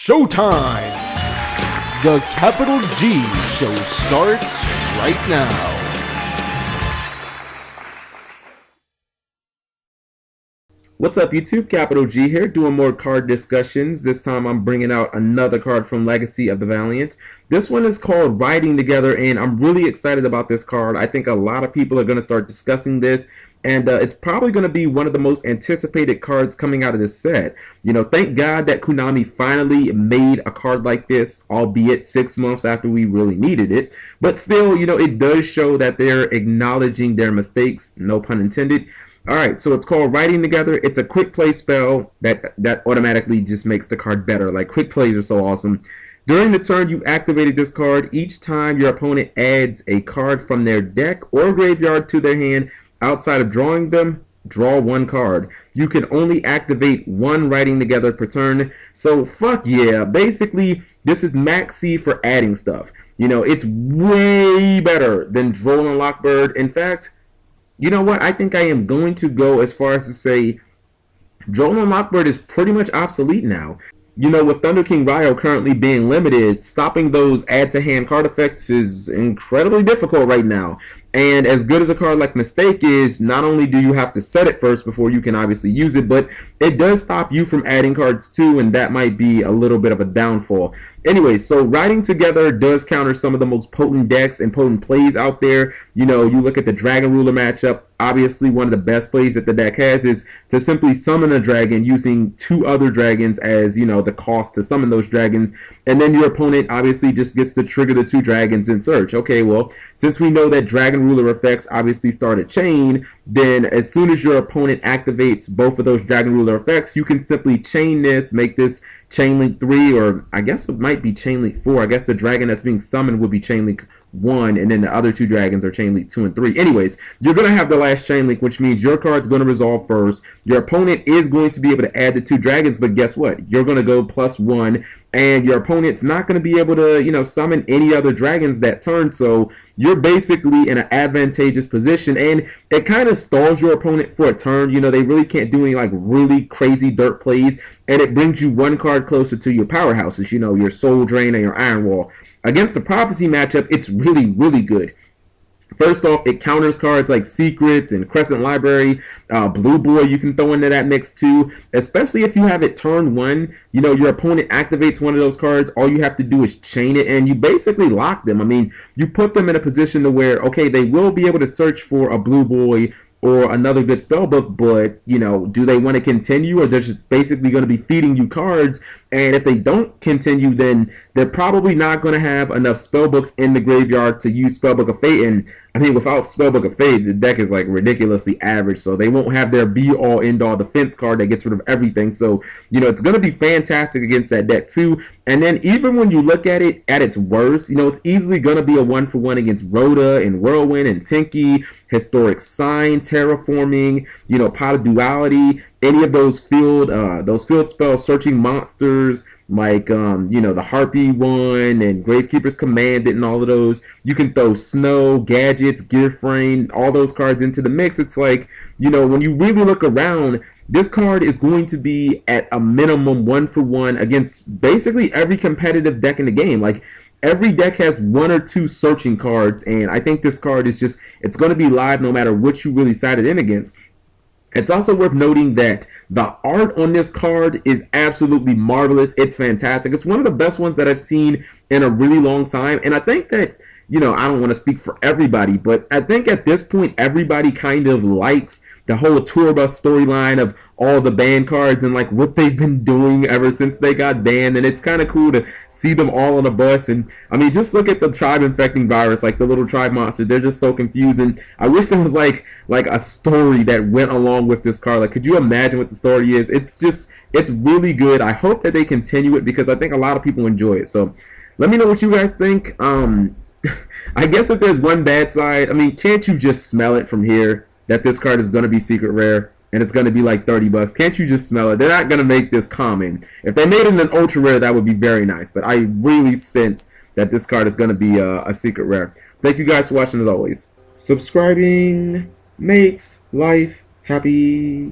Showtime! The Capital G show starts right now. What's up YouTube, Capital G here, doing more card discussions. This time I'm bringing out another card from Legacy of the Valiant. This one is called Riding Together, and I'm really excited about this card. I think a lot of people are going to start discussing this, and it's probably going to be one of the most anticipated cards coming out of this set. You know, thank God that Konami finally made a card like this, albeit 6 months after we really needed it. But still, you know, it does show that they're acknowledging their mistakes, no pun intended. Alright, so it's called Riding Together. It's a quick play spell that automatically just makes the card better. Like, quick plays are so awesome. During the turn you activated this card, each time your opponent adds a card from their deck or graveyard to their hand outside of drawing them, draw one card. You can only activate one Riding Together per turn. So, fuck yeah. Basically, this is max C for adding stuff. You know, it's way better than Droll and Lockbird. In fact, you know what? I think I am going to go as far as to say Droll and Lockbird is pretty much obsolete now. You know, with Thunder King Ryo currently being limited, stopping those add-to-hand card effects is incredibly difficult right now. And as good as a card like Mistake is, not only do you have to set it first before you can obviously use it, but it does stop you from adding cards too, and that might be a little bit of a downfall. Anyway, so Riding Together does counter some of the most potent decks and potent plays out there. You know, you look at the Dragon Ruler matchup, obviously one of the best plays that the deck has is to simply summon a dragon using 2 other dragons as, you know, the cost to summon those dragons, and then your opponent obviously just gets to trigger the 2 dragons in search. Okay, well, since we know that Dragon Ruler effects obviously start a chain, then as soon as your opponent activates both of those Dragon Ruler effects, you can simply chain this, make this Chain Link 3, or I guess it might be Chain Link 4. I guess the dragon that's being summoned would be Chain Link 1, and then the other 2 dragons are Chain Link 2 and 3. Anyways, you're going to have the last Chain Link, which means your card's going to resolve first. Your opponent is going to be able to add the 2 dragons, but guess what? You're going to go +1, and your opponent's not going to be able to, you know, summon any other dragons that turn, so you're basically in an advantageous position, and it kind of stalls your opponent for a turn. You know, they really can't do any, like, really crazy dirt plays, and it brings you 1 card closer to your powerhouses, you know, your Soul Drain and your Iron Wall. Against the Prophecy matchup, it's really, really good. First off, it counters cards like Secrets and Crescent Library. Blue Boy you can throw into that mix too, especially if you have it turn 1. You know, your opponent activates one of those cards, all you have to do is chain it, and you basically lock them. I mean, you put them in a position to where, okay, they will be able to search for a Blue Boy or another good spell book, but, you know, do they want to continue, or they're just basically going to be feeding you cards? And if they don't continue, then they're probably not going to have enough spellbooks in the graveyard to use Spellbook of Fate. And I mean, without Spellbook of Fate, the deck is like ridiculously average, so they won't have their be-all end-all defense card that gets rid of everything. So, you know, it's going to be fantastic against that deck too. And then even when you look at it at its worst, you know, it's easily going to be a 1-for-1 against Rhoda and Whirlwind and Tinky, Historic Sign, Terraforming, you know, Pot of Duality, any of those field spells, searching monsters like you know, the Harpy one and Gravekeeper's Command and all of those. You can throw Snow, Gadgets, Gear Frame, all those cards into the mix. It's like, you know, when you really look around, this card is going to be at a minimum 1-for-1 against basically every competitive deck in the game. Like, every deck has 1 or 2 searching cards, and I think this card is just, it's going to be live no matter what you really sided in against. It's also worth noting that the art on this card is absolutely marvelous. It's fantastic. It's one of the best ones that I've seen in a really long time. And I think that, you know, I don't want to speak for everybody, but I think at this point, everybody kind of likes the whole tour bus storyline of all the ban cards and like what they've been doing ever since they got banned, and it's kind of cool to see them all on a bus. And I mean, just look at the tribe infecting virus, like the little tribe monsters. They're just so confusing. I wish there was like a story that went along with this card. Like, could you imagine what the story is? It's really good. I hope that they continue it because I think a lot of people enjoy it. So let me know what you guys think. I guess if there's one bad side, I mean, can't you just smell it from here that this card is going to be secret rare and it's going to be like $30? Can't you just smell it? They're not going to make this common. If they made it an ultra rare, that would be very nice, but I really sense that this card is going to be a secret rare. Thank you guys for watching as always. Subscribing makes life happy.